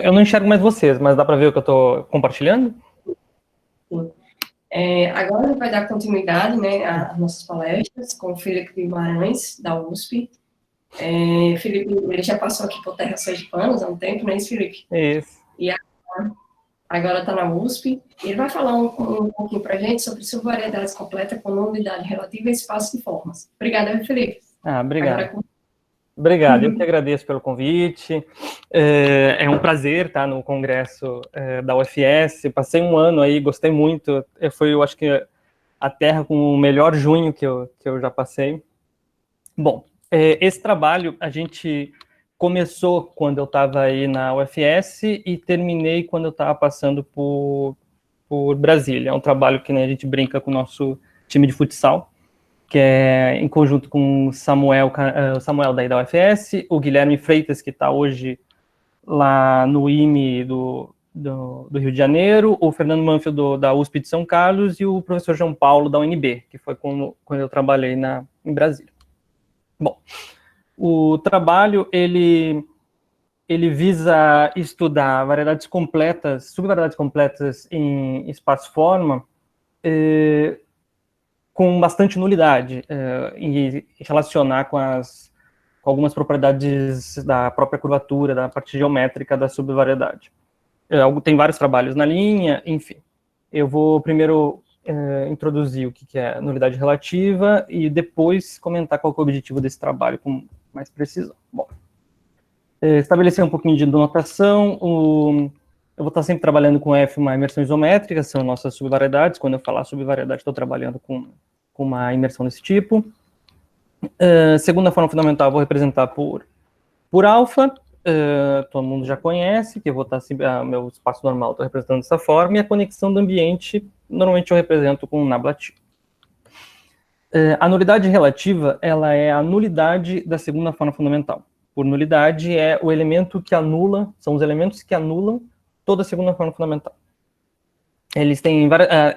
Eu não enxergo mais vocês, mas dá para ver o que eu estou compartilhando? Sim. Agora a gente vai dar continuidade, né, às nossas palestras com o Felipe Guimarães, da USP. Felipe, ele já passou aqui por Terra Sergipanas há um tempo, não é isso, Felipe? Isso. E agora está na USP. Ele vai falar um pouquinho para a gente sobre subvariedades completas com unidade relativa e espaço de formas. Obrigada, Felipe. Obrigado. Agora, Obrigado, eu que agradeço pelo convite. É um prazer estar no congresso da UFS. Passei um ano aí, gostei muito. Foi, eu acho que, a Terra com o melhor junho que eu já passei. Bom, esse trabalho a gente começou quando eu estava aí na UFS e terminei quando eu estava passando por Brasília. É um trabalho que, né, a gente brinca com o nosso time de futsal, que é em conjunto com o Samuel daí da UFS, o Guilherme Freitas, que está hoje lá no IME do Rio de Janeiro, o Fernando Manfield da USP de São Carlos e o professor João Paulo da UNB, que foi quando eu trabalhei em Brasília. Bom, o trabalho, ele visa estudar subvariedades completas em espaço-forma, com bastante nulidade, e relacionar com algumas propriedades da própria curvatura, da parte geométrica da subvariedade. Tem vários trabalhos na linha, enfim. Eu vou primeiro introduzir o que é nulidade relativa e depois comentar qual é o objetivo desse trabalho com mais precisão. Bom, estabelecer um pouquinho de notação. Eu vou estar sempre trabalhando com F, uma imersão isométrica, são nossas subvariedades. Quando eu falar subvariedade, estou trabalhando com uma imersão desse tipo. Segunda forma fundamental, eu vou representar por alfa. Todo mundo já conhece, que eu vou estar sempre, meu espaço normal estou representando dessa forma, e a conexão do ambiente, normalmente eu represento com nablativo. A nulidade relativa, ela é a nulidade da segunda forma fundamental. Por nulidade é o elemento que anula, são os elementos que anulam toda a segunda forma fundamental. Eles têm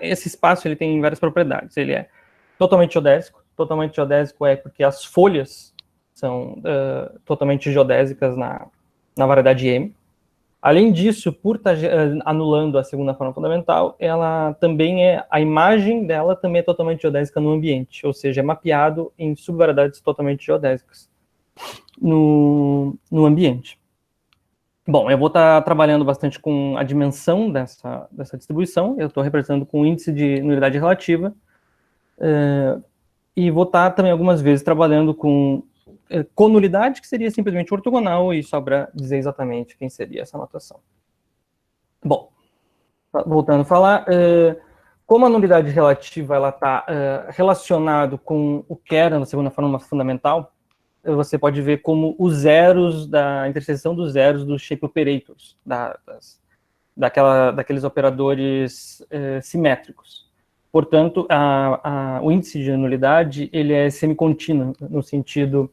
esse espaço ele tem várias propriedades. Ele é totalmente geodésico. Totalmente geodésico é porque as folhas são totalmente geodésicas na variedade M. Além disso, por estar anulando a segunda forma fundamental, ela também a imagem dela também é totalmente geodésica no ambiente, ou seja, é mapeado em subvariedades totalmente geodésicas no ambiente. Bom, eu vou estar trabalhando bastante com a dimensão dessa distribuição. Eu estou representando com o índice de nulidade relativa, e vou estar também algumas vezes trabalhando com conulidade, que seria simplesmente ortogonal, e sobra dizer exatamente quem seria essa notação. Bom, voltando a falar, como a nulidade relativa ela está relacionado com o que era na segunda forma fundamental, você pode ver como os zeros da interseção dos zeros dos shape operators, daqueles operadores simétricos. Portanto, o índice de nulidade ele é semicontínuo, no sentido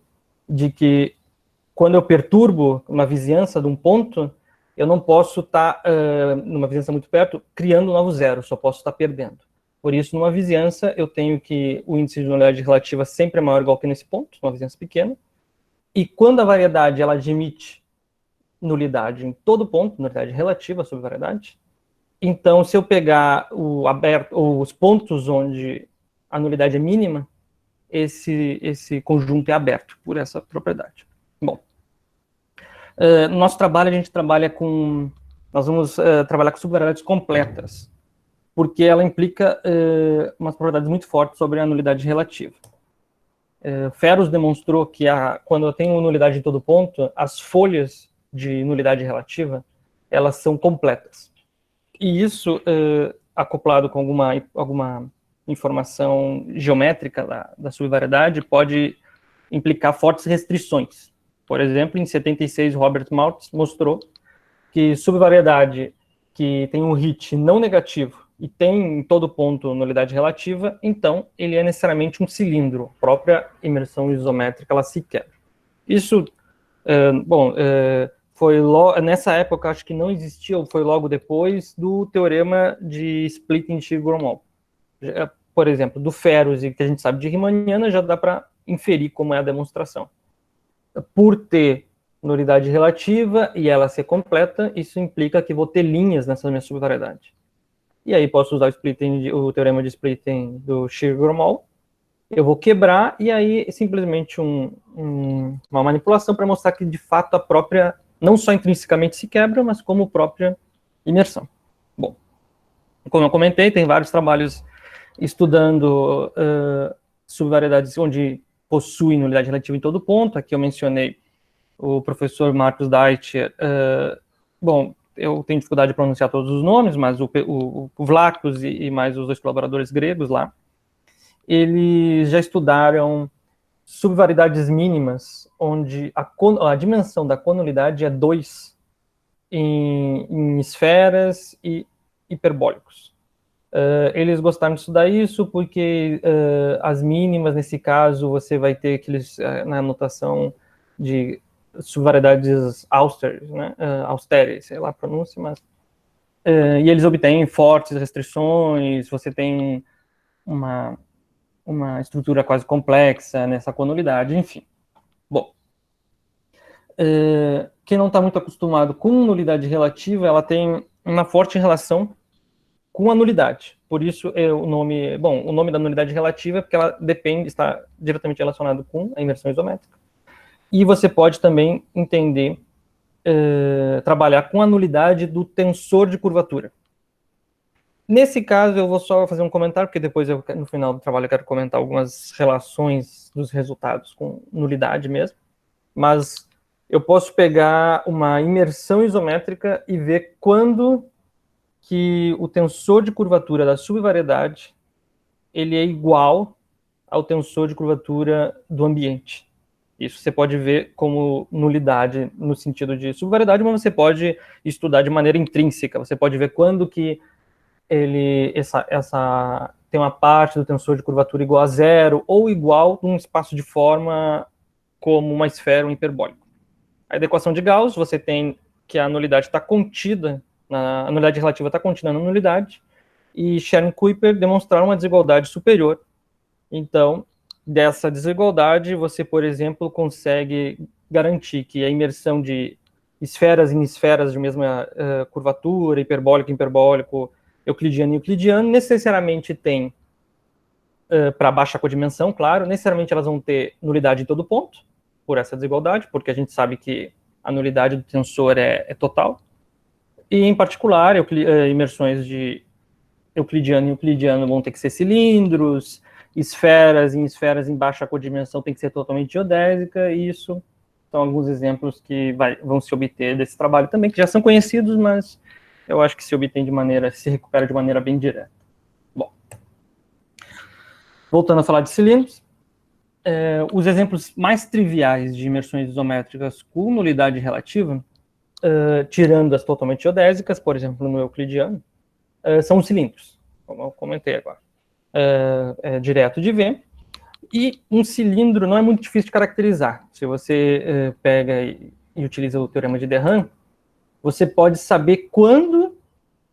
de que, quando eu perturbo uma vizinhança de um ponto, eu não posso estar, numa vizinhança muito perto, criando um novo zero, só posso estar perdendo. Por isso, numa vizinhança, eu tenho que o índice de nulidade relativa sempre é maior ou igual que nesse ponto, numa vizinhança pequena, e quando a variedade ela admite nulidade em todo ponto, nulidade relativa sobre variedade, então, se eu pegar os pontos onde a nulidade é mínima, esse conjunto é aberto por essa propriedade. Bom, no nosso trabalho, nós vamos trabalhar com subvariedades completas, porque ela implica umas propriedades muito fortes sobre a nulidade relativa. Ferros demonstrou que quando eu tenho nulidade em todo ponto, as folhas de nulidade relativa, elas são completas. E isso, acoplado com alguma informação geométrica da subvariedade, pode implicar fortes restrições. Por exemplo, em 76, Robert Maltz mostrou que subvariedade que tem um hit não negativo e tem em todo ponto nulidade relativa, então ele é necessariamente um cilindro. A própria imersão isométrica ela se quebra. Isso, nessa época, acho que não existia, ou foi logo depois do teorema de splitting de Gromov. Por exemplo, do Ferros, e que a gente sabe de Riemanniana, já dá para inferir como é a demonstração. Por ter nulidade relativa e ela ser completa, isso implica que vou ter linhas nessa minha subvariedade. E aí posso usar o teorema de splitting do Shir-Gromov. Eu vou quebrar, e aí simplesmente uma manipulação para mostrar que, de fato, a própria, não só intrinsecamente se quebra, mas como própria imersão. Bom, como eu comentei, tem vários trabalhos estudando subvariedades onde possuem nulidade relativa em todo ponto. Aqui eu mencionei o professor Marcus Deitcher. Bom, eu tenho dificuldade de pronunciar todos os nomes, mas o Vlachos e mais os 2 colaboradores gregos lá, eles já estudaram subvariedades mínimas, onde a dimensão da conulidade é 2 em esferas e hiperbólicos. Eles gostaram de estudar isso porque as mínimas, nesse caso, você vai ter aqueles, na notação de subvariedades austeres, né? Austeres, sei lá a pronúncia, mas... e eles obtêm fortes restrições, você tem uma estrutura quase complexa nessa conulidade, enfim. Bom, quem não está muito acostumado com nulidade relativa, ela tem uma forte relação com a nulidade. Por isso, o nome da nulidade relativa é porque ela está diretamente relacionado com a imersão isométrica. E você pode também entender, trabalhar com a nulidade do tensor de curvatura. Nesse caso, eu vou só fazer um comentário, porque depois, no final do trabalho, eu quero comentar algumas relações dos resultados com nulidade mesmo. Mas eu posso pegar uma imersão isométrica e ver quando que o tensor de curvatura da subvariedade ele é igual ao tensor de curvatura do ambiente. Isso você pode ver como nulidade no sentido de subvariedade, mas você pode estudar de maneira intrínseca. Você pode ver quando que tem uma parte do tensor de curvatura igual a 0 ou igual num espaço de forma como uma esfera ou um hiperbólico. A equação de Gauss, você tem que a nulidade está contida, a nulidade relativa está contida na nulidade, e Chern-Kuiper demonstraram uma desigualdade superior. Então, dessa desigualdade, você, por exemplo, consegue garantir que a imersão de esferas em esferas de mesma curvatura, hiperbólico, euclidiano e euclidiano, necessariamente tem, para baixa codimensão, claro, necessariamente elas vão ter nulidade em todo ponto, por essa desigualdade, porque a gente sabe que a nulidade do tensor é total. E, em particular, imersões de euclidiano e euclidiano vão ter que ser cilindros, esferas em baixa codimensão tem que ser totalmente geodésica, e isso são alguns exemplos que vão se obter desse trabalho também, que já são conhecidos, mas eu acho que se recupera de maneira bem direta. Bom, voltando a falar de cilindros, os exemplos mais triviais de imersões isométricas com nulidade relativa, tirando as totalmente geodésicas, por exemplo, no euclidiano, são os cilindros, como eu comentei agora. É direto de ver, e um cilindro não é muito difícil de caracterizar. Se você pega e utiliza o teorema de De Haen, você pode saber quando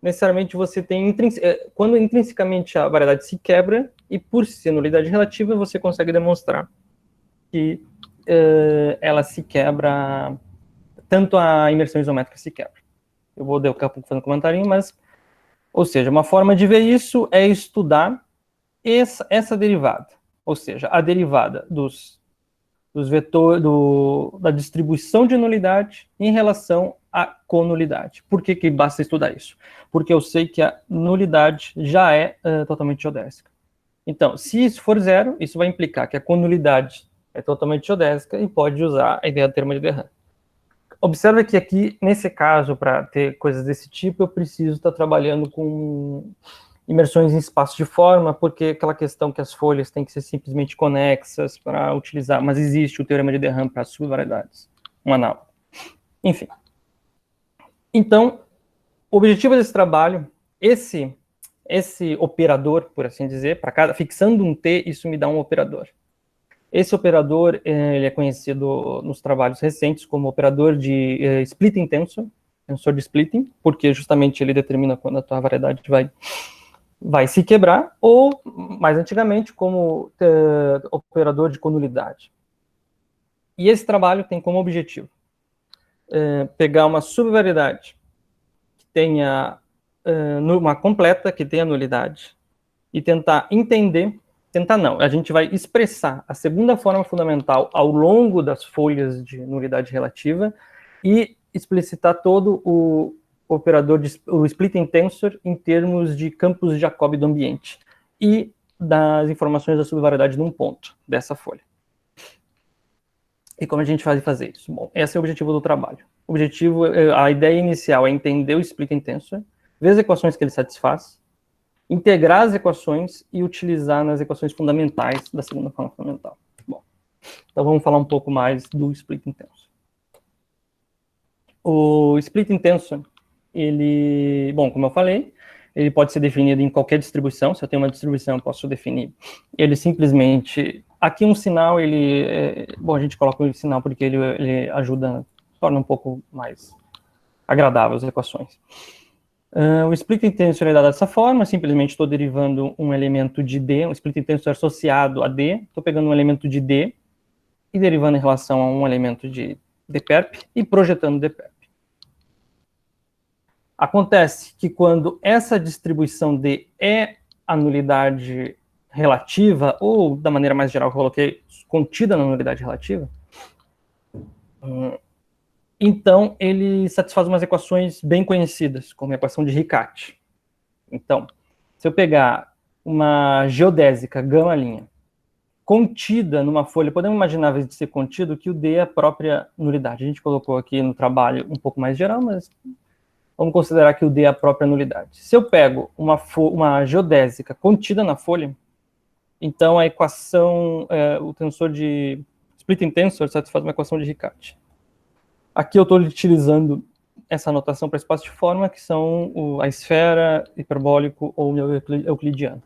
necessariamente você tem quando intrinsecamente a variedade se quebra, e por ser nulidade relativa, você consegue demonstrar que ela se quebra, tanto a imersão isométrica se quebra. Eu vou daqui a pouco fazer um comentário, mas, ou seja, uma forma de ver isso é estudar essa derivada, ou seja, a derivada dos vetores da distribuição de nulidade em relação à conulidade. Por que basta estudar isso? Porque eu sei que a nulidade já é totalmente geodésica. Então, se isso for 0, isso vai implicar que a conulidade é totalmente geodésica e pode usar a ideia do teorema de De Haen. Observe que aqui, nesse caso, para ter coisas desse tipo, eu preciso estar trabalhando com imersões em espaço de forma, porque aquela questão que as folhas têm que ser simplesmente conexas para utilizar, mas existe o teorema de De Haen para subvariedades, um análogo. Enfim. Então, o objetivo desse trabalho, esse operador, por assim dizer, fixando um T, isso me dá um operador. Esse operador, ele é conhecido nos trabalhos recentes como operador de splitting tensor de splitting, porque justamente ele determina quando a tua variedade vai se quebrar, ou, mais antigamente, como operador de conulidade. E esse trabalho tem como objetivo pegar uma subvariedade que tenha uma completa, que tenha nulidade, e tentar entender, tentar não, a gente vai expressar a segunda forma fundamental ao longo das folhas de nulidade relativa e explicitar todo o operador, o splitting tensor em termos de campos de Jacobi do ambiente e das informações da subvariedade num ponto dessa folha. E como a gente vai fazer isso? Bom, esse é o objetivo do trabalho. O objetivo, a ideia inicial é entender o splitting tensor, ver as equações que ele satisfaz, integrar as equações e utilizar nas equações fundamentais da segunda forma fundamental. Bom, então vamos falar um pouco mais do splitting tensor. O splitting tensor, ele, bom, como eu falei, ele pode ser definido em qualquer distribuição. Se eu tenho uma distribuição, eu posso definir ele simplesmente... Aqui um sinal, bom, a gente coloca um sinal porque ele ajuda, torna um pouco mais agradável as equações. O splitting tensor é dado dessa forma, simplesmente estou derivando um elemento de D, um splitting tensor associado a D, estou pegando um elemento de D e derivando em relação a um elemento de dperp e projetando dperp. Acontece que quando essa distribuição D é a nulidade relativa, ou da maneira mais geral que eu coloquei, contida na nulidade relativa, então ele satisfaz umas equações bem conhecidas, como a equação de Riccati. Então, se eu pegar uma geodésica gama' contida numa folha, podemos imaginar, ao invés de ser contido, que o D é a própria nulidade. A gente colocou aqui no trabalho um pouco mais geral, mas vamos considerar que o D é a própria nulidade. Se eu pego uma geodésica contida na folha, então a equação, o tensor de splitting tensor satisfaz uma equação de Riccati. Aqui eu estou utilizando essa notação para espaço de forma, que são a esfera, hiperbólico ou euclidiano.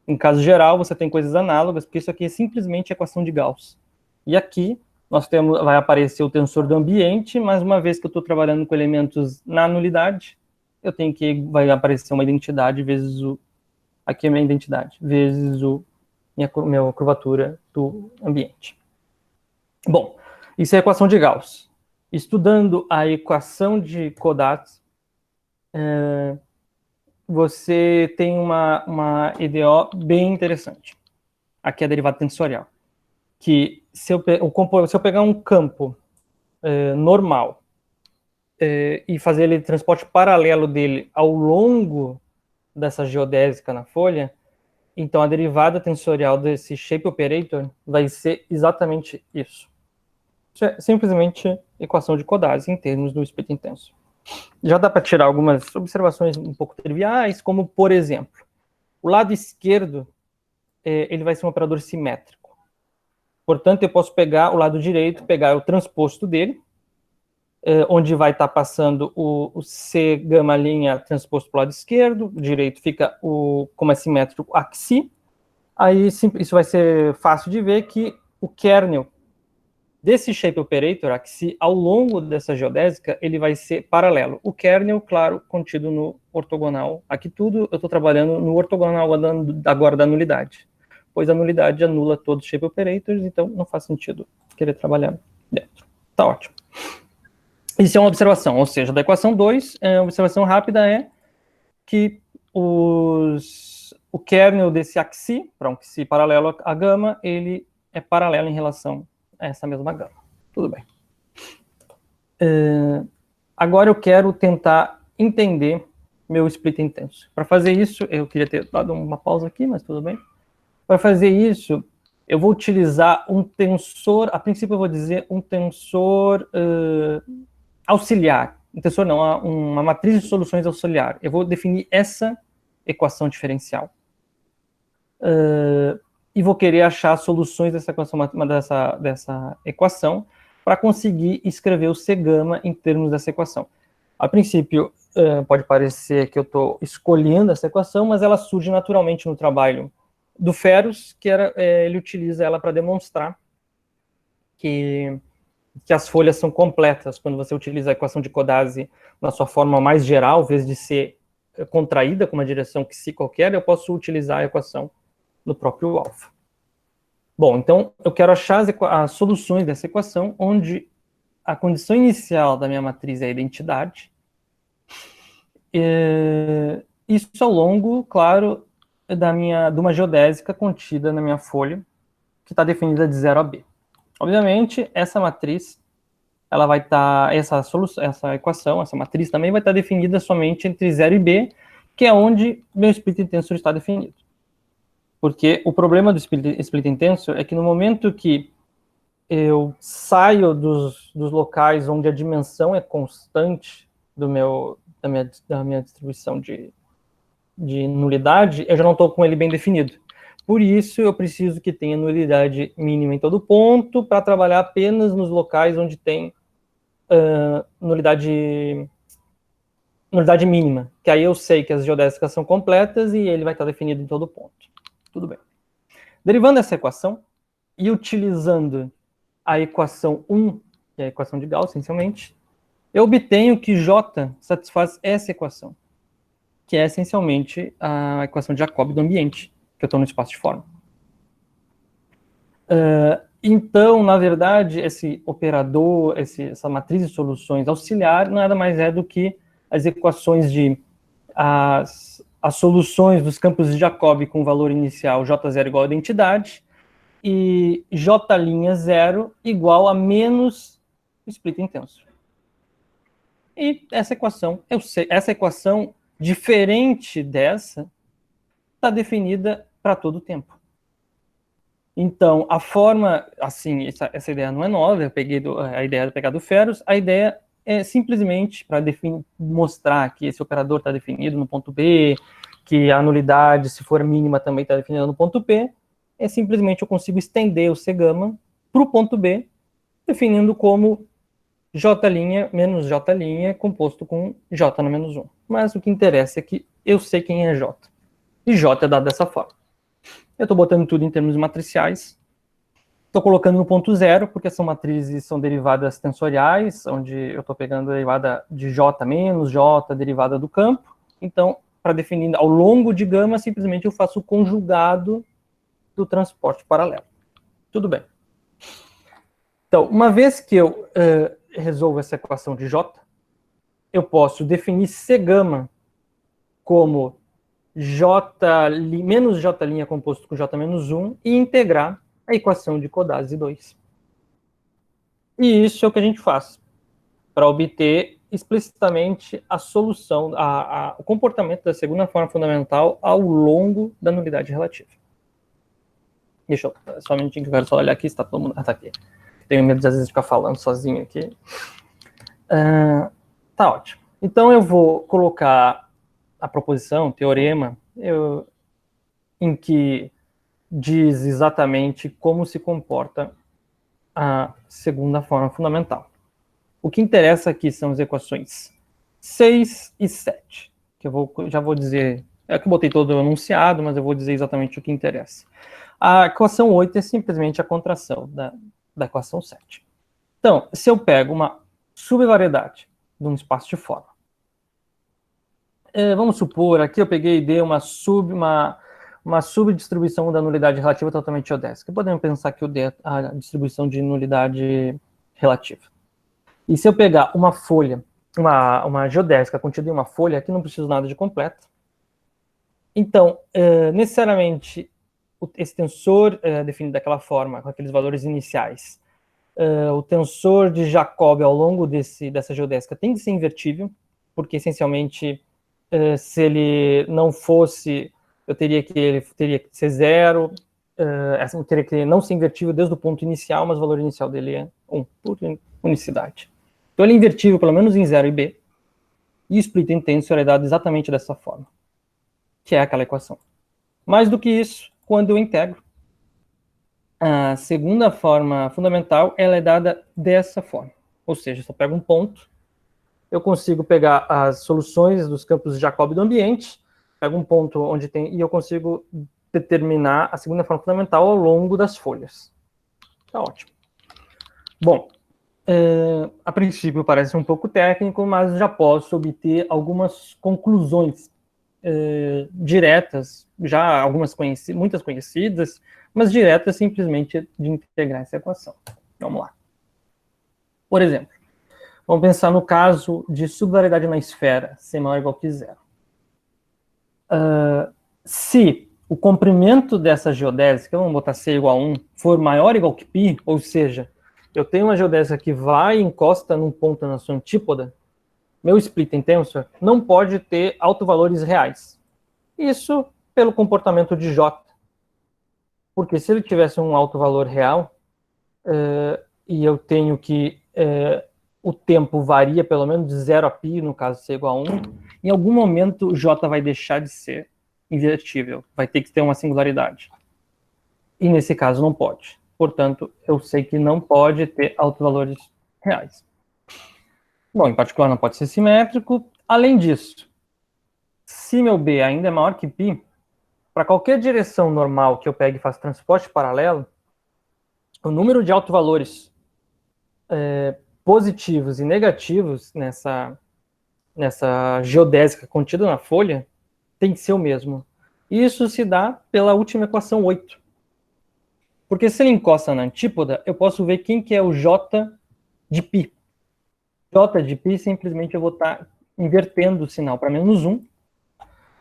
Em caso geral, você tem coisas análogas, porque isso aqui é simplesmente a equação de Gauss. E aqui vai aparecer o tensor do ambiente, mas uma vez que eu estou trabalhando com elementos na nulidade, vai aparecer uma identidade vezes aqui é a minha identidade, vezes minha curvatura do ambiente. Bom, isso é a equação de Gauss. Estudando a equação de Kodály, você tem uma EDO bem interessante. Aqui é a derivada tensorial. Que se eu pegar um campo normal e fazer ele transporte paralelo dele ao longo dessa geodésica na folha, então a derivada tensorial desse shape operator vai ser exatamente isso. Isso é simplesmente equação de Kodály em termos do splitting tensor. Já dá para tirar algumas observações um pouco triviais, como, por exemplo, o lado esquerdo ele vai ser um operador simétrico. Portanto, eu posso pegar o lado direito, pegar o transposto dele, onde vai estar passando o C gama' transposto para o lado esquerdo, o direito fica como é simétrico, axi. Aí isso vai ser fácil de ver que o kernel desse shape operator, axi, ao longo dessa geodésica, ele vai ser paralelo. O kernel, claro, contido no ortogonal. Aqui tudo eu estou trabalhando no ortogonal agora da nulidade, pois a nulidade anula todos os shape operators, então não faz sentido querer trabalhar dentro. Tá ótimo. Isso é uma observação, ou seja, da equação 2, a observação rápida é que o kernel desse axi, para um xi paralelo a gama, ele é paralelo em relação a essa mesma gama. Tudo bem. Agora eu quero tentar entender meu splitting tensor. Para fazer isso, eu queria ter dado uma pausa aqui, mas tudo bem. Para fazer isso, eu vou utilizar um tensor, a princípio eu vou dizer um tensor auxiliar. Um tensor não, uma matriz de soluções auxiliar. Eu vou definir essa equação diferencial. E vou querer achar soluções dessa equação para conseguir escrever o C gama em termos dessa equação. A princípio, pode parecer que eu estou escolhendo essa equação, mas ela surge naturalmente no trabalho do Ferus, que ele utiliza ela para demonstrar que as folhas são completas quando você utiliza a equação de Kodály na sua forma mais geral, ao invés de ser contraída com uma direção que se qualquer, eu posso utilizar a equação no próprio alfa. Bom, então eu quero achar as soluções dessa equação onde a condição inicial da minha matriz é a identidade. Isso ao longo, claro, de uma geodésica contida na minha folha, que está definida de 0 a b. Obviamente, essa matriz, ela vai estar, essa equação, essa matriz também vai estar definida somente entre 0 e b, que é onde meu split tensor está definido. Porque o problema do split tensor é que no momento que eu saio dos locais onde a dimensão é constante da minha distribuição de nulidade, eu já não estou com ele bem definido. Por isso, eu preciso que tenha nulidade mínima em todo ponto, para trabalhar apenas nos locais onde tem nulidade mínima, que aí eu sei que as geodésicas são completas e ele vai estar definido em todo ponto. Tudo bem. Derivando essa equação e utilizando a equação 1, que é a equação de Gauss, essencialmente, eu obtenho que J satisfaz essa equação, que é essencialmente a equação de Jacobi do ambiente, que eu estou no espaço de forma. Então, na verdade, esse operador, essa matriz de soluções auxiliar, nada mais é do que as equações as soluções dos campos de Jacobi com valor inicial J0 igual a identidade, e J'0 igual a menos o splitting tensor. E essa equação, diferente dessa, está definida para todo o tempo. Então, a forma, assim, essa ideia não é nova, eu peguei a ideia de pegar do Ferros, a ideia é simplesmente para mostrar que esse operador está definido no ponto B, que a nulidade, se for mínima, também está definida no ponto P, simplesmente eu consigo estender o C-gama para o ponto B, definindo como J' menos J' composto com J no menos 1. Mas o que interessa é que eu sei quem é J. E J é dado dessa forma. Eu estou botando tudo em termos matriciais. Estou colocando no ponto 0, porque são matrizes, são derivadas tensoriais, onde eu estou pegando a derivada de J menos J, derivada do campo. Então, para definir ao longo de gama, simplesmente eu faço o conjugado do transporte paralelo. Tudo bem. Então, uma vez que eu resolvo essa equação de J, eu posso definir C-gama como J menos J' composto com J menos 1 e integrar a equação de Codazzi 2. E isso é o que a gente faz para obter explicitamente a solução, o comportamento da segunda forma fundamental ao longo da nulidade relativa. Deixa eu só um minutinho que eu quero só olhar aqui se está todo mundo. Ah, tá aqui. Tenho medo de às vezes ficar falando sozinho aqui. Tá ótimo. Então eu vou colocar a proposição, teorema, em que diz exatamente como se comporta a segunda forma fundamental. O que interessa aqui são as equações 6 e 7, que já vou dizer, é que eu botei todo o enunciado, mas eu vou dizer exatamente o que interessa. A equação 8 é simplesmente a contração da equação 7. Então, se eu pego uma subvariedade de um espaço de forma, vamos supor, aqui eu peguei e dei uma subdistribuição da nulidade relativa totalmente geodésica. Podemos pensar que eu dei a distribuição de nulidade relativa. E se eu pegar uma folha, uma geodésica contida em uma folha, aqui não preciso nada de completo. Então, necessariamente, esse tensor definido daquela forma, com aqueles valores iniciais, o tensor de Jacobi ao longo dessa geodésica tem que ser invertível, porque, essencialmente, se ele não fosse, ele teria que ser 0, teria que não ser invertível desde o ponto inicial, mas o valor inicial dele é 1, por unicidade. Então, ele é invertível pelo menos em 0 e b, e o splitting tensor é dado exatamente dessa forma, que é aquela equação. Mais do que isso, quando eu integro, a segunda forma fundamental, ela é dada dessa forma. Ou seja, se eu pego um ponto, eu consigo pegar as soluções dos campos de Jacobi do ambiente, pego um ponto onde tem, e eu consigo determinar a segunda forma fundamental ao longo das folhas. Tá ótimo. Bom, a princípio parece um pouco técnico, mas já posso obter algumas conclusões diretas, já muitas conhecidas, mas diretas simplesmente de integrar essa equação. Vamos lá. Por exemplo, Vamos pensar no caso de subvariedade na esfera, C maior ou igual que zero. Se o comprimento dessa geodésica, vamos botar C igual a 1, for maior ou igual que π, ou seja, eu tenho uma geodésica que vai e encosta num ponto na sua antípoda, meu splitting tensor não pode ter autovalores reais. Isso pelo comportamento de J. Porque se ele tivesse um autovalor real, e eu tenho que o tempo varia pelo menos de 0 a π, no caso C igual a 1, em algum momento J vai deixar de ser invertível, vai ter que ter uma singularidade. E nesse caso não pode. Portanto, eu sei que não pode ter autovalores reais. Bom, em particular não pode ser simétrico. Além disso, se meu B ainda é maior que π, para qualquer direção normal que eu pegue e faça transporte paralelo, o número de autovalores positivos e negativos nessa geodésica contida na folha tem que ser o mesmo. Isso se dá pela última equação 8. Porque se ele encosta na antípoda, eu posso ver quem que é o J de π. J de π, simplesmente eu vou estar invertendo o sinal para -1.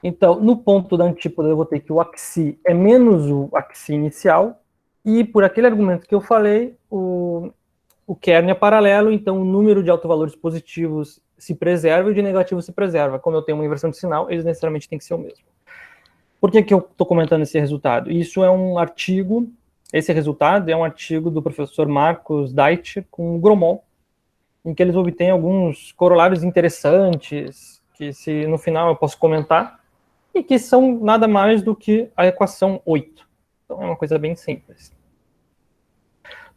Então, no ponto da antípoda, eu vou ter que o axi é menos o axi inicial, e por aquele argumento que eu falei, o kern é paralelo, então o número de autovalores positivos se preserva e o de negativo se preserva. Como eu tenho uma inversão de sinal, eles necessariamente têm que ser o mesmo. Por que eu estou comentando esse resultado? Isso é um artigo, esse resultado é um artigo do professor Marcos Deitcher com o Gromol, em que eles obtêm alguns corolários interessantes, que se no final eu posso comentar, e que são nada mais do que a equação 8. Então é uma coisa bem simples.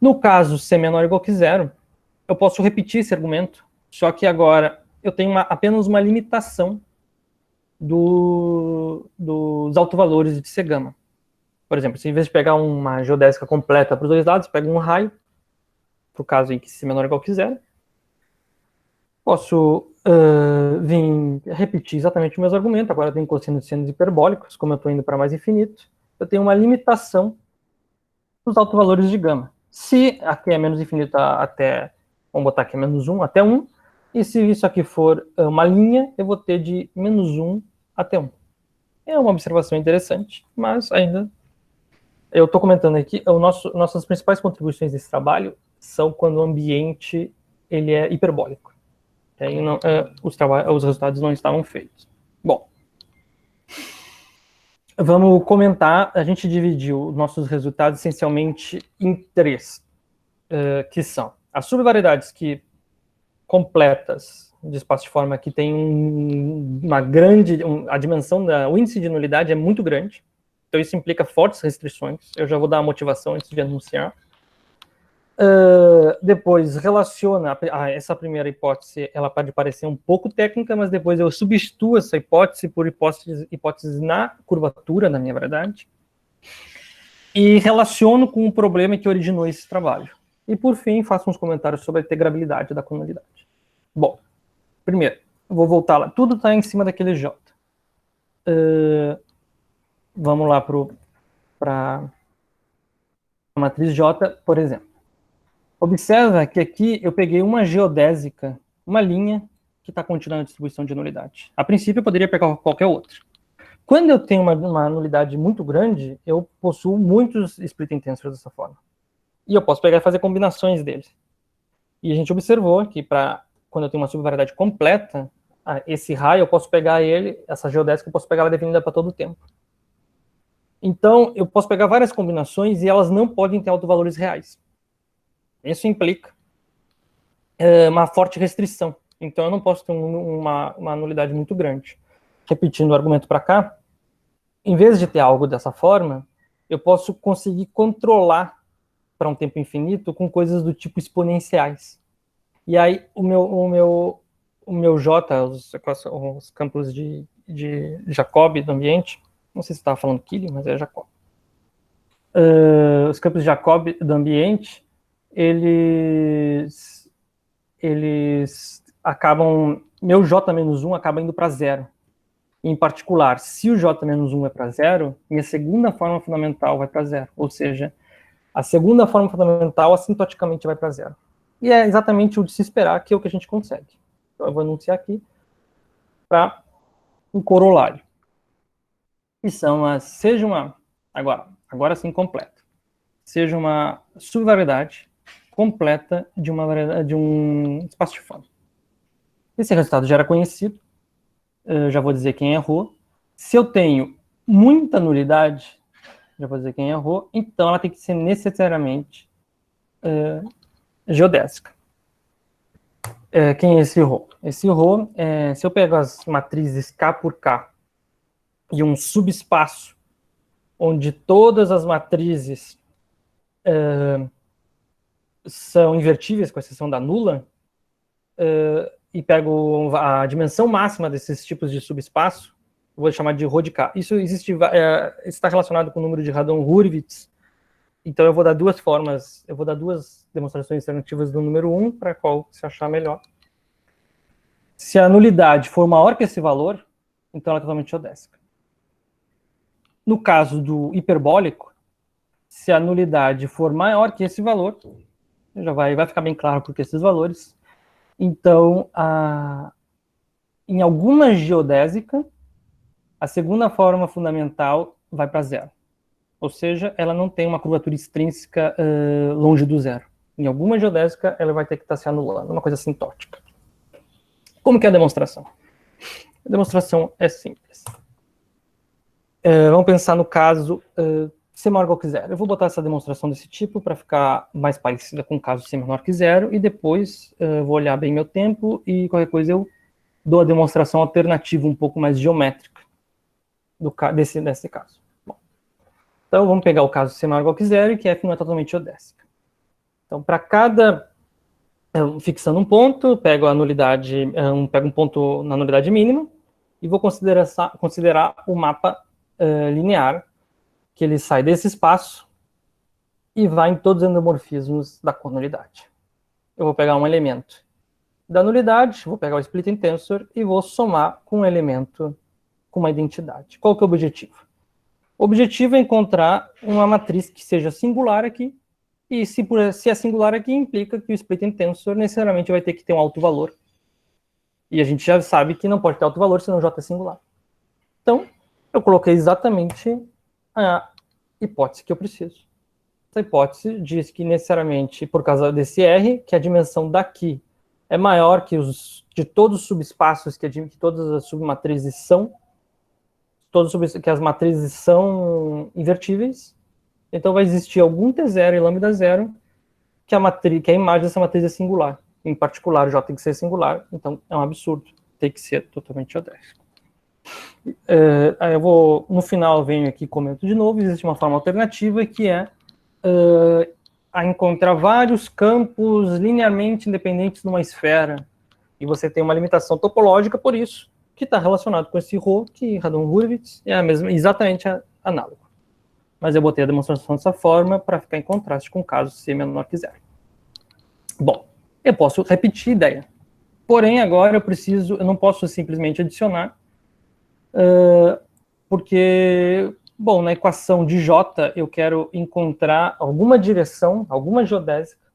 No caso C menor ou igual que zero, eu posso repetir esse argumento, só que agora eu tenho apenas uma limitação dos autovalores de C gama. Por exemplo, se em vez de pegar uma geodésica completa para os dois lados, pego um raio, para o caso em que C menor ou igual que zero, posso vir repetir exatamente os meus argumentos. Agora eu tenho cossinos e sinos hiperbólicos, como eu estou indo para mais infinito, eu tenho uma limitação dos autovalores de gama. Se aqui é menos infinito até, vamos botar aqui -1 até 1, e se isso aqui for uma linha, eu vou ter de -1 até 1. É uma observação interessante, mas ainda eu estou comentando aqui, nossas principais contribuições desse trabalho são quando o ambiente ele é hiperbólico. Aí não, os resultados não estavam feitos. Bom, vamos comentar. A gente dividiu nossos resultados essencialmente em 3, que são as subvariedades que completas de espaço de forma que tem uma grande, a dimensão o índice de nulidade é muito grande, então isso implica fortes restrições. Eu já vou dar a motivação antes de anunciar. Depois relaciona essa primeira hipótese, ela pode parecer um pouco técnica, mas depois eu substituo essa hipótese por hipóteses na curvatura, na minha verdade, e relaciono com o problema que originou esse trabalho. E por fim, faço uns comentários sobre a integrabilidade da conulidade. Bom, primeiro, eu vou voltar lá, tudo está em cima daquele J. Vamos lá para a matriz J, por exemplo. Observa que aqui eu peguei uma geodésica, uma linha que está contida na distribuição de nulidade. A princípio eu poderia pegar qualquer outra. Quando eu tenho uma nulidade muito grande, eu possuo muitos splitting tensors dessa forma. E eu posso pegar e fazer combinações deles. E a gente observou que quando eu tenho uma subvariedade completa, esse raio eu posso pegar ele, essa geodésica eu posso pegar ela definida para todo o tempo. Então eu posso pegar várias combinações e elas não podem ter autovalores reais. Isso implica uma forte restrição. Então, eu não posso ter uma nulidade muito grande. Repetindo o argumento para cá, em vez de ter algo dessa forma, eu posso conseguir controlar para um tempo infinito com coisas do tipo exponenciais. E aí, o meu J, os campos de Jacobi do ambiente, não sei se estava falando Killing, mas é Jacobi. Os campos de Jacobi do ambiente, eles acabam, meu J-1 acaba indo para zero. Em particular, se o J-1 é para zero, minha segunda forma fundamental vai para zero. Ou seja, a segunda forma fundamental assintoticamente vai para zero. E é exatamente o de se esperar, que é o que a gente consegue. Então, eu vou anunciar aqui para um corolário. Que são as, seja uma, agora sim completa, seja uma subvariedade completa de uma variedade, de um espaço de fome. Esse resultado já era conhecido, eu já vou dizer quem errou. Se eu tenho muita nulidade, já vou dizer quem errou, então ela tem que ser necessariamente geodésica. Quem é esse rho? Esse rho, se eu pego as matrizes K por K e um subespaço onde todas as matrizes são invertíveis, com exceção da nula, e pego a dimensão máxima desses tipos de subespaço, eu vou chamar de rho de K. Isso está relacionado com o número de Radon-Hurwitz. Então eu vou dar duas formas, eu vou dar duas demonstrações alternativas do número 1, para qual se achar melhor. Se a nulidade for maior que esse valor, então ela é totalmente geodésica. No caso do hiperbólico, se a nulidade for maior que esse valor, já vai ficar bem claro por que esses valores. Então, em alguma geodésica, a segunda forma fundamental vai para zero. Ou seja, ela não tem uma curvatura extrínseca longe do zero. Em alguma geodésica, ela vai ter que estar se anulando, uma coisa assintótica. Como que é a demonstração? A demonstração é simples. Vamos pensar no caso C maior ou igual que zero. Eu vou botar essa demonstração desse tipo para ficar mais parecida com o caso C menor que zero, e depois vou olhar bem meu tempo e qualquer coisa eu dou a demonstração alternativa um pouco mais geométrica desse caso. Bom, então vamos pegar o caso C maior ou igual que zero e que F não é totalmente geodésica. Então, para cada fixando um ponto, pego a nulidade, pego um ponto na nulidade mínima e vou considerar o mapa linear, que ele sai desse espaço e vai em todos os endomorfismos da conulidade. Eu vou pegar um elemento da nulidade, vou pegar o splitting tensor e vou somar com um elemento com uma identidade. Qual que é o objetivo? O objetivo é encontrar uma matriz que seja singular aqui, e se é singular aqui, implica que o splitting tensor necessariamente vai ter que ter um alto valor. E a gente já sabe que não pode ter alto valor, senão J é singular. Então, eu coloquei exatamente a hipótese que eu preciso. Essa hipótese diz que necessariamente, por causa desse R, que a dimensão daqui é maior que de todos os subespaços que todas as submatrizes são, que as matrizes são invertíveis. Então vai existir algum T0 e lambda 0 que a imagem dessa matriz é singular. Em particular, o J tem que ser singular, então é um absurdo. Tem que ser totalmente geodésico. Aí eu vou, no final, venho aqui e comento de novo. Existe uma forma alternativa que é a encontrar vários campos linearmente independentes numa esfera. E você tem uma limitação topológica por isso, que está relacionado com esse ρ, que Radon-Hurwitz é exatamente análogo. Mas eu botei a demonstração dessa forma para ficar em contraste com o caso C menor que zero. Bom, eu posso repetir a ideia. Porém, agora eu não posso simplesmente adicionar, porque, bom, na equação de J, eu quero encontrar alguma direção, alguma geodésica,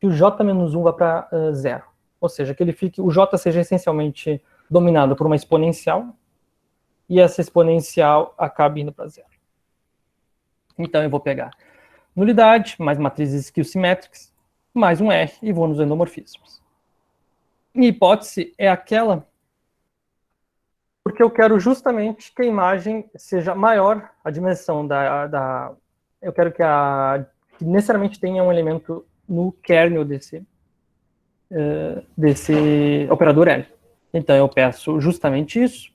que o J menos 1 vá para zero. Ou seja, que o J seja essencialmente dominado por uma exponencial, e essa exponencial acabe indo para zero. Então, eu vou pegar nulidade, mais matrizes skew-symmetrics, mais um R, e vou nos endomorfismos. Minha hipótese é aquela porque eu quero justamente que a imagem seja maior, a dimensão eu quero que necessariamente tenha um elemento no kernel desse operador L. Então, eu peço justamente isso.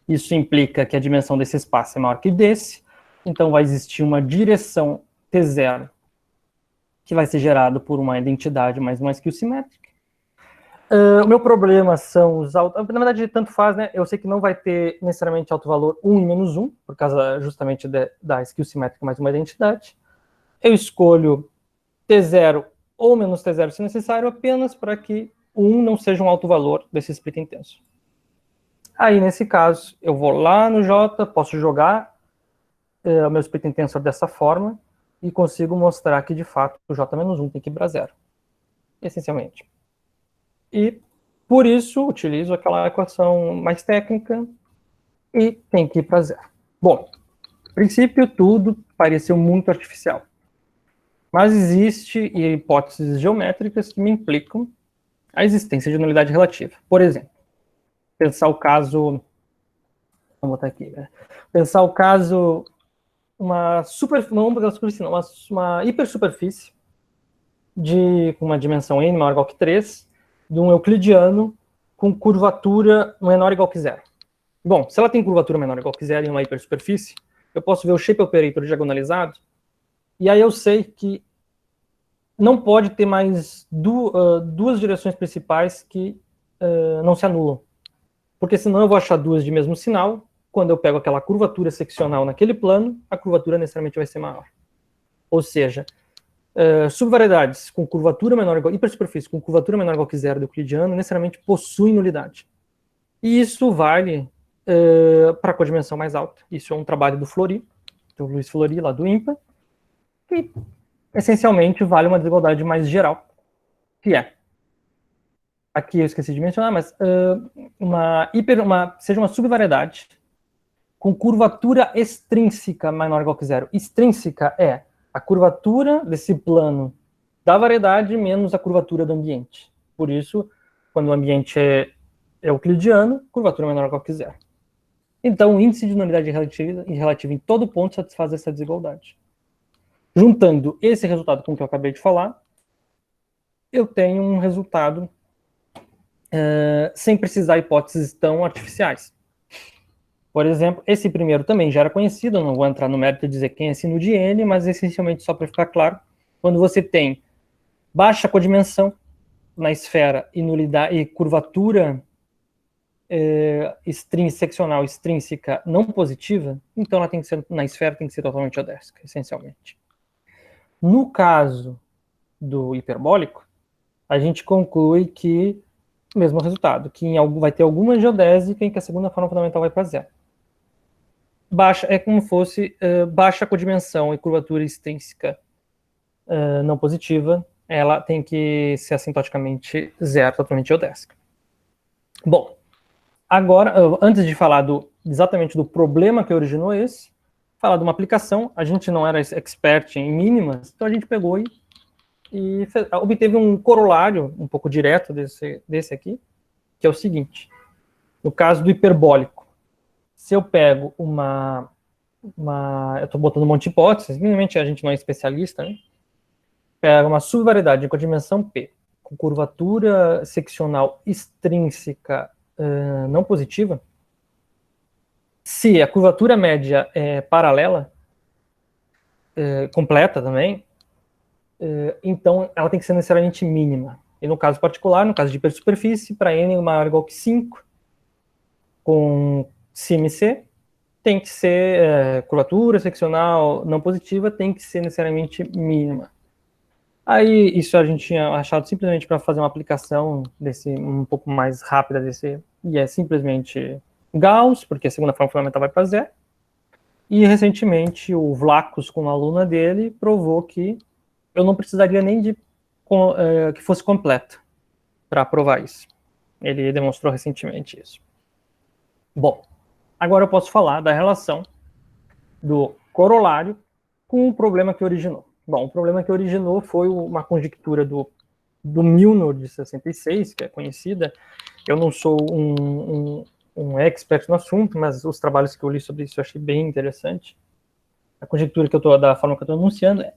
Isso implica que a dimensão desse espaço é maior que desse. Então, vai existir uma direção T0 que vai ser gerado por uma identidade mais uma skew-symmetric. O meu problema são os altos... Na verdade, tanto faz, né? Eu sei que não vai ter necessariamente alto valor 1 e menos 1, por causa justamente da skew-symmetric mais uma identidade. Eu escolho T0 ou menos T0 se necessário, apenas para que o 1 não seja um alto valor desse splitting tensor. Aí, nesse caso, eu vou lá no J, posso jogar o meu splitting tensor dessa forma e consigo mostrar que, de fato, o J menos 1 tem que ir para zero. essencialmente. E, por isso, utilizo aquela equação mais técnica e tem que ir para zero. Bom, a princípio, tudo pareceu muito artificial. Mas existe hipóteses geométricas que me implicam a existência de nulidade relativa. Por exemplo, pensar o caso... Vamos botar aqui, né? Pensar o caso... uma hipersuperfície com uma dimensão n maior ou igual que 3, de um euclidiano com curvatura menor ou igual que zero. Bom, se ela tem curvatura menor ou igual que zero em uma hipersuperfície, eu posso ver o shape operator diagonalizado, e aí eu sei que não pode ter mais duas direções principais que não se anulam. Porque senão eu vou achar duas de mesmo sinal, quando eu pego aquela curvatura seccional naquele plano, a curvatura necessariamente vai ser maior. Ou seja, subvariedades com curvatura menor ou igual, hipersuperfície com curvatura menor ou igual que zero do euclidiano necessariamente possuem nulidade. E isso vale para a codimensão mais alta. Isso é um trabalho do Flory, do Luiz Flory, lá do INPA, que essencialmente vale uma desigualdade mais geral, que é, aqui eu esqueci de mencionar, mas seja uma subvariedade com curvatura extrínseca menor ou igual que zero. Extrínseca é a curvatura desse plano da variedade menos a curvatura do ambiente. Por isso, quando o ambiente é euclidiano, curvatura menor ou igual que zero. Então, o índice de nulidade relativa em todo ponto satisfaz essa desigualdade. Juntando esse resultado com o que eu acabei de falar, eu tenho um resultado sem precisar hipóteses tão artificiais. Por exemplo, esse primeiro também já era conhecido, não vou entrar no mérito de dizer quem é sino de N, mas essencialmente, só para ficar claro, quando você tem baixa codimensão na esfera e nulidade e curvatura seccional extrínseca não positiva, então ela tem que ser, na esfera tem que ser totalmente odésica, essencialmente. No caso do hiperbólico, a gente conclui que o mesmo resultado, que vai ter alguma geodésica em que a segunda forma fundamental vai para zero. Baixa é como fosse baixa codimensão e curvatura extrínseca não positiva, ela tem que ser assintoticamente zero, totalmente geodésica. Bom, agora, antes de falar exatamente do problema que originou esse, falar de uma aplicação, a gente não era expert em mínimas, então a gente pegou e obteve um corolário um pouco direto desse aqui, que é o seguinte: no caso do hiperbólico, se eu pego eu estou botando um monte de hipóteses, evidentemente a gente não é especialista, né? Pega uma subvariedade com a dimensão P, com curvatura seccional extrínseca não positiva, se a curvatura média é paralela, completa também, então ela tem que ser necessariamente mínima. E no caso particular, no caso de hipersuperfície, para n maior ou igual que 5, com cima e C, tem que ser curvatura seccional não positiva, tem que ser necessariamente mínima. Aí, isso a gente tinha achado simplesmente para fazer uma aplicação um pouco mais rápida e é simplesmente Gauss, porque a segunda forma fundamental vai para zero. E, recentemente, o Vlachos, com a aluna dele, provou que eu não precisaria nem que fosse completo para provar isso. Ele demonstrou recentemente isso. Bom, agora eu posso falar da relação do corolário com o problema que originou. Bom, o problema que originou foi uma conjectura do Milnor, de 66, que é conhecida. Eu não sou um expert no assunto, mas os trabalhos que eu li sobre isso eu achei bem interessante. A conjectura da forma que eu estou anunciando é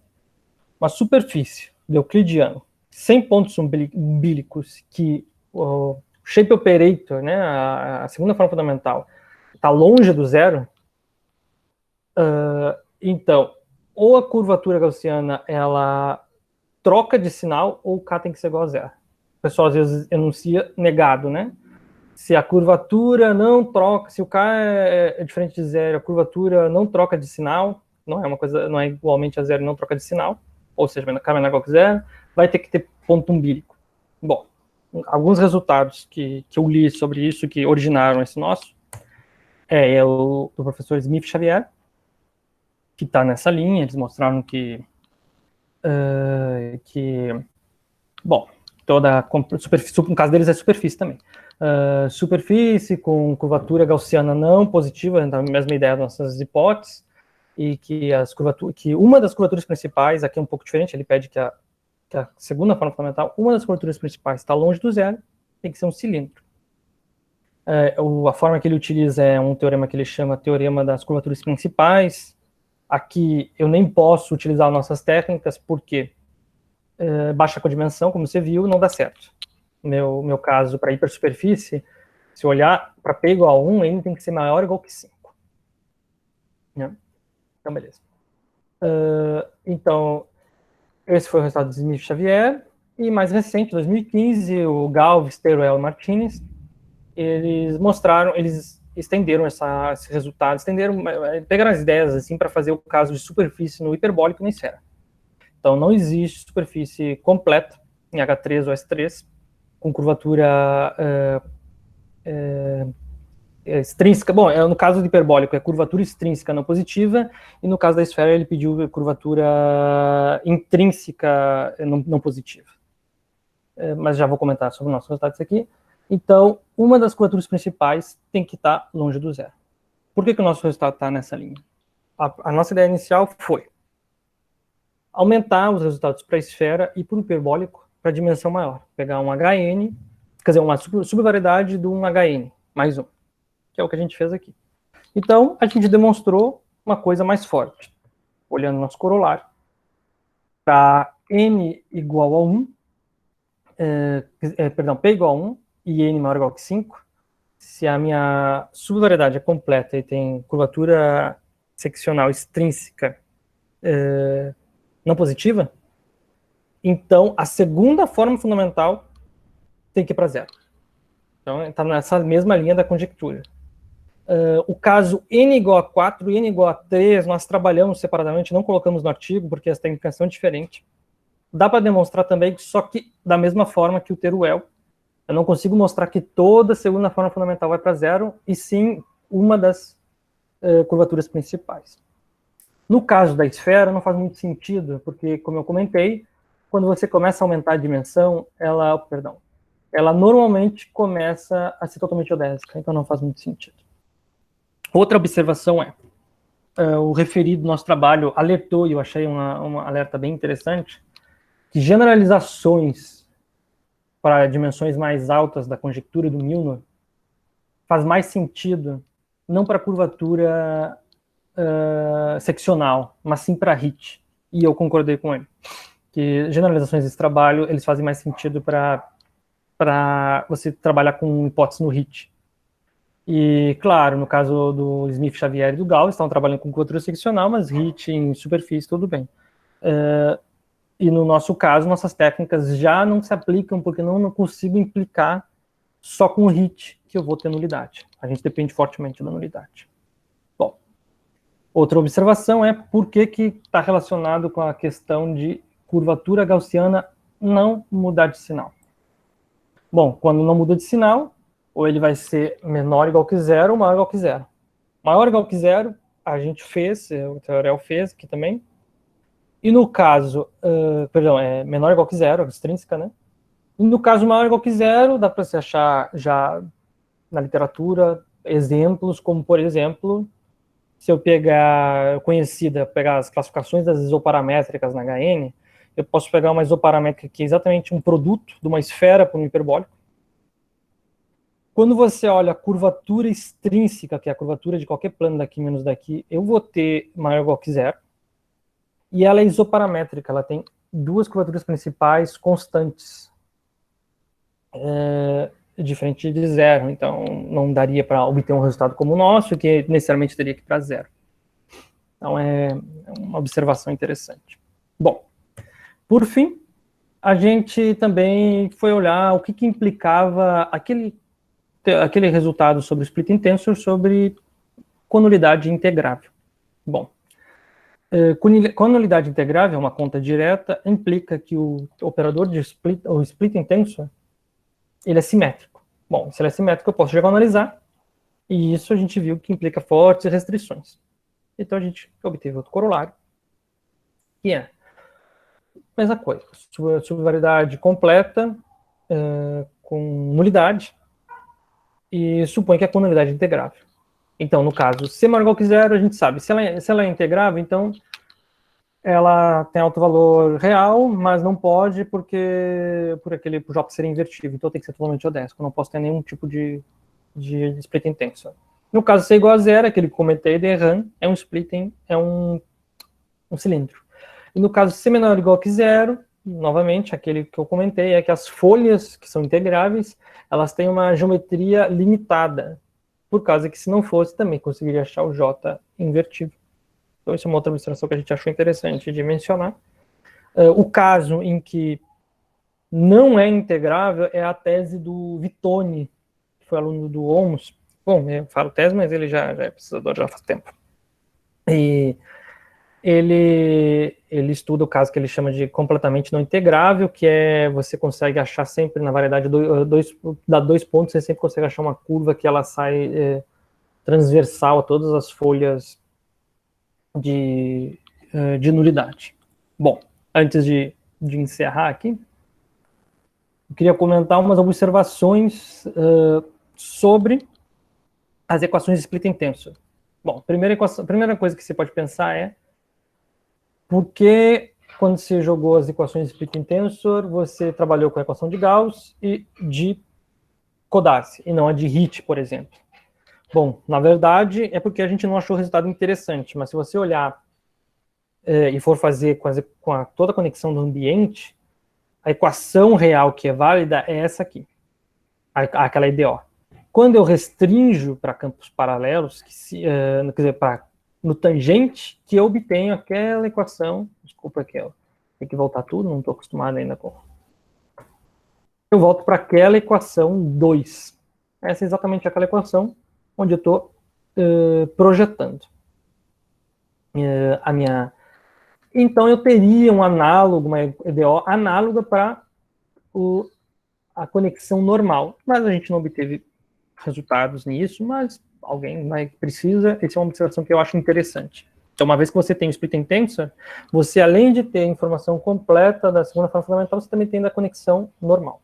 uma superfície de euclidiano sem pontos umbílicos que o shape operator, né, a segunda forma fundamental, está longe do zero. Então, ou a curvatura gaussiana ela troca de sinal, ou K tem que ser igual a zero. O pessoal às vezes enuncia negado, né? Se a curvatura não troca, se o K é diferente de zero, a curvatura não troca de sinal, não é igualmente a zero e não troca de sinal, ou seja, K menor ou igual que zero, vai ter que ter ponto umbílico. Bom, alguns resultados que eu li sobre isso, que originaram esse nosso, é o do professor Smith Xavier, que está nessa linha. Eles mostraram que bom, toda superfície, no caso deles é superfície também. Superfície com curvatura gaussiana não positiva, a mesma ideia das nossas hipóteses, e que uma das curvaturas principais, aqui é um pouco diferente, ele pede que a segunda forma fundamental, uma das curvaturas principais está longe do zero, tem que ser um cilindro. A forma que ele utiliza é um teorema que ele chama teorema das curvaturas principais. Aqui eu nem posso utilizar nossas técnicas, porque baixa codimensão, como você viu, não dá certo. Meu caso, para hipersuperfície, se eu olhar para P igual a 1, ele tem que ser maior ou igual que 5. Né? Então, beleza. Então, esse foi o resultado do Smith Xavier. E mais recente, 2015, o Galvez, Teruel e Martinez, eles estenderam esses resultados, pegaram as ideias assim para fazer o caso de superfície no hiperbólico e na esfera. Então, não existe superfície completa em H3 ou S3 com curvatura extrínseca. Bom, no caso do hiperbólico é curvatura extrínseca não positiva, e no caso da esfera ele pediu curvatura intrínseca não positiva. Mas já vou comentar sobre o nosso resultado disso aqui. Então, uma das curvaturas principais tem que estar longe do zero. Por que o nosso resultado está nessa linha? A nossa ideia inicial foi aumentar os resultados para a esfera e para o hiperbólico para dimensão maior. Pegar um HN, quer dizer, uma subvariedade de um HN, mais um, que é o que a gente fez aqui. Então, a gente demonstrou uma coisa mais forte. Olhando o nosso corolário, para n igual a 1, P igual a 1 e n maior ou igual que 5, se a minha subvariedade é completa e tem curvatura seccional extrínseca não positiva, então a segunda forma fundamental tem que ir para zero. Então, está nessa mesma linha da conjectura. O caso n igual a 4 e n igual a 3, nós trabalhamos separadamente, não colocamos no artigo, porque as técnicas são diferentes. Dá para demonstrar também, só que da mesma forma que o Teruel. Eu não consigo mostrar que toda segunda forma fundamental vai para zero, e sim uma das curvaturas principais. No caso da esfera, não faz muito sentido, porque, como eu comentei, quando você começa a aumentar a dimensão, ela normalmente começa a ser totalmente geodésica, então não faz muito sentido. Outra observação o referido do nosso trabalho alertou, e eu achei uma alerta bem interessante, que generalizações para dimensões mais altas da conjectura do Milnor faz mais sentido, não para curvatura seccional, mas sim para HIT. E eu concordei com ele, que generalizações desse trabalho, eles fazem mais sentido para você trabalhar com hipótese no HIT. E, claro, no caso do Smith Xavier e do Gauss, estão trabalhando com curvatura seccional, mas HIT em superfície, tudo bem. E no nosso caso, nossas técnicas já não se aplicam, porque não consigo implicar só com o HIT que eu vou ter nulidade. A gente depende fortemente da nulidade. Bom, outra observação é por que está relacionado com a questão de curvatura gaussiana não mudar de sinal. Bom, quando não muda de sinal, ou ele vai ser menor ou igual que zero, ou maior ou igual que zero. Maior ou igual que zero, a gente fez, o Teorel fez aqui também. E no caso, menor ou igual que zero, extrínseca, né? E no caso maior ou igual que zero, dá para se achar já na literatura exemplos, como por exemplo, se eu pegar as classificações das isoparamétricas na HN, eu posso pegar uma isoparamétrica que é exatamente um produto de uma esfera para um hiperbólico. Quando você olha a curvatura extrínseca, que é a curvatura de qualquer plano daqui menos daqui, eu vou ter maior ou igual que zero. E ela é isoparamétrica, ela tem duas curvaturas principais constantes, diferente de zero. Então, não daria para obter um resultado como o nosso, que necessariamente teria que ir para zero. Então, é uma observação interessante. Bom, por fim, a gente também foi olhar o que implicava aquele resultado sobre o splitting tensor sobre conulidade integrável. Bom, conulidade integrável, uma conta direta, implica que o operador de o splitting tensor, ele é simétrico. Bom, se ele é simétrico, eu posso diagonalizar, e isso a gente viu que implica fortes restrições. Então a gente obteve outro corolário, que é a mesma coisa, subvariedade completa, com nulidade e supõe que a nulidade é integrável. Então, no caso, C maior ou igual que zero, a gente sabe. Se ela é integrável, então ela tem alto valor real, mas não pode por J ser invertível. Então tem que ser totalmente odésico. Eu não posso ter nenhum tipo de splitting tensor. No caso, C igual a zero, aquele que comentei de RAM, é um splitting, é um cilindro. E no caso, C menor ou igual que zero, novamente, aquele que eu comentei, é que as folhas que são integráveis, elas têm uma geometria limitada, por causa que se não fosse, também conseguiria achar o J invertível. Então, isso é uma outra ilustração que a gente achou interessante de mencionar. O caso em que não é integrável é a tese do Vittoni, que foi aluno do Ohms. Bom, eu falo tese, mas ele já é pesquisador já faz tempo. E ele estuda o caso que ele chama de completamente não integrável, que é você consegue achar sempre, na variedade, dá 2 pontos, você sempre consegue achar uma curva que ela sai transversal a todas as folhas de nulidade. Bom, antes de encerrar aqui, eu queria comentar umas observações sobre as equações de splitting tensor. Bom, primeira coisa que você pode pensar é por que, quando você jogou as equações de splitting tensor, você trabalhou com a equação de Gauss e de Kodarski, e não a de Hit, por exemplo. Bom, na verdade, é porque a gente não achou o resultado interessante, mas se você olhar e for fazer com toda a conexão do ambiente, a equação real que é válida é essa aqui, aquela EDO. Quando eu restringo para campos paralelos, quer dizer, no tangente, que eu obtenho aquela equação, desculpa que eu tenho que voltar tudo, não estou acostumado ainda com... Eu volto para aquela equação 2. Essa é exatamente aquela equação onde eu estou projetando a minha... Então, eu teria um análogo, uma EDO análoga para a conexão normal, mas a gente não obteve resultados nisso, mas alguém precisa, essa é uma observação que eu acho interessante. Então, uma vez que você tem o splitting tensor, você, além de ter a informação completa da segunda forma fundamental, você também tem da conexão normal.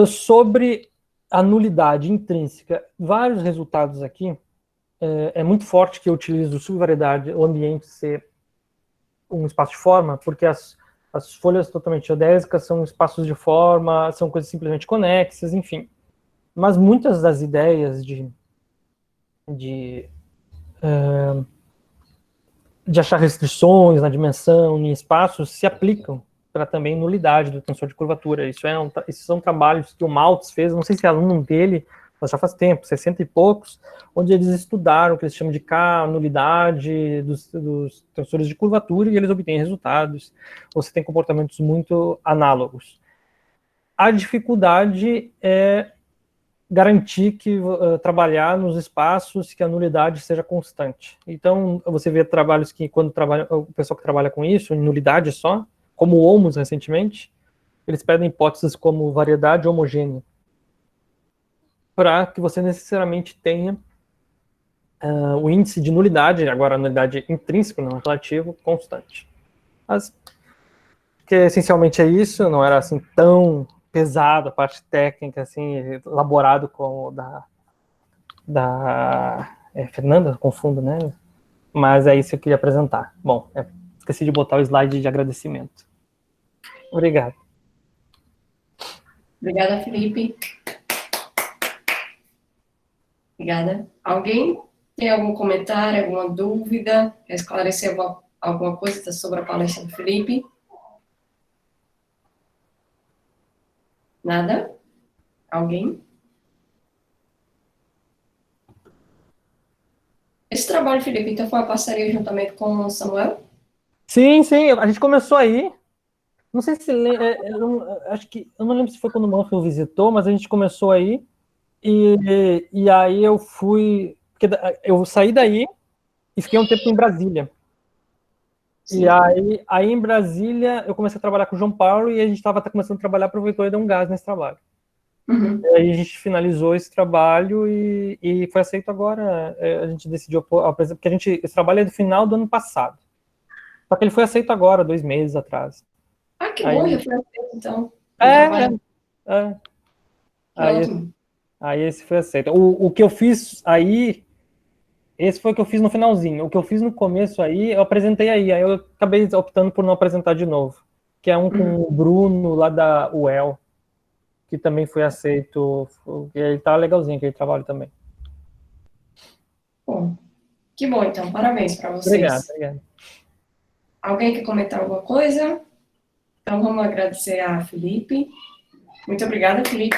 Sobre a nulidade intrínseca, vários resultados aqui, é muito forte que eu utilizo subvariedade, o ambiente ser um espaço de forma, porque as folhas totalmente geodésicas são espaços de forma, são coisas simplesmente conexas, enfim. Mas muitas das ideias de achar restrições na dimensão, em espaços, se aplicam para também nulidade do tensor de curvatura. Esses são trabalhos que o Maltz fez, não sei se é aluno dele, mas já faz tempo, 60 e poucos, onde eles estudaram o que eles chamam de K, nulidade dos tensores de curvatura, e eles obtêm resultados. Você tem comportamentos muito análogos. A dificuldade é garantir que trabalhar nos espaços que a nulidade seja constante. Então, você vê trabalhos que, o pessoal que trabalha com isso, em nulidade só, como o Ohms recentemente, eles pedem hipóteses como variedade homogênea, para que você necessariamente tenha o índice de nulidade, agora a nulidade intrínseca, não relativo, constante. Mas, que essencialmente é isso, não era assim tão pesado a parte técnica, assim, elaborado como da Fernanda, confundo, né? Mas é isso que eu queria apresentar. Bom, esqueci de botar o slide de agradecimento. Obrigado. Obrigada, Felipe. Obrigada. Alguém tem algum comentário, alguma dúvida? Quer esclarecer alguma coisa sobre a palestra do Felipe? Nada? Alguém? Esse trabalho, Felipe, então foi uma parceria juntamente com o Samuel? Sim, a gente começou aí. Não sei se acho que eu não lembro se foi quando o Manfred visitou, mas a gente começou aí e aí eu fui, porque eu saí daí e fiquei um tempo em Brasília. Sim. E aí em Brasília eu comecei a trabalhar com o João Paulo e a gente estava começando a trabalhar, aproveitou e deu um gás nesse trabalho. Uhum. E aí a gente finalizou esse trabalho e foi aceito agora. A gente decidiu, porque esse trabalho é do final do ano passado. Só que ele foi aceito agora, 2 meses atrás. Ah, que bom, já foi aceito, então. É. Ótimo. Aí esse foi aceito. O que eu fiz aí, esse foi o que eu fiz no finalzinho. O que eu fiz no começo aí, eu apresentei aí eu acabei optando por não apresentar de novo. Que é um com o Bruno, lá da UEL, que também foi aceito. Ele tá legalzinho, aquele trabalho também. Bom, que bom, então. Parabéns para Obrigado, vocês. obrigado. Alguém quer comentar alguma coisa? Então, vamos agradecer a Felipe. Muito obrigada, Felipe.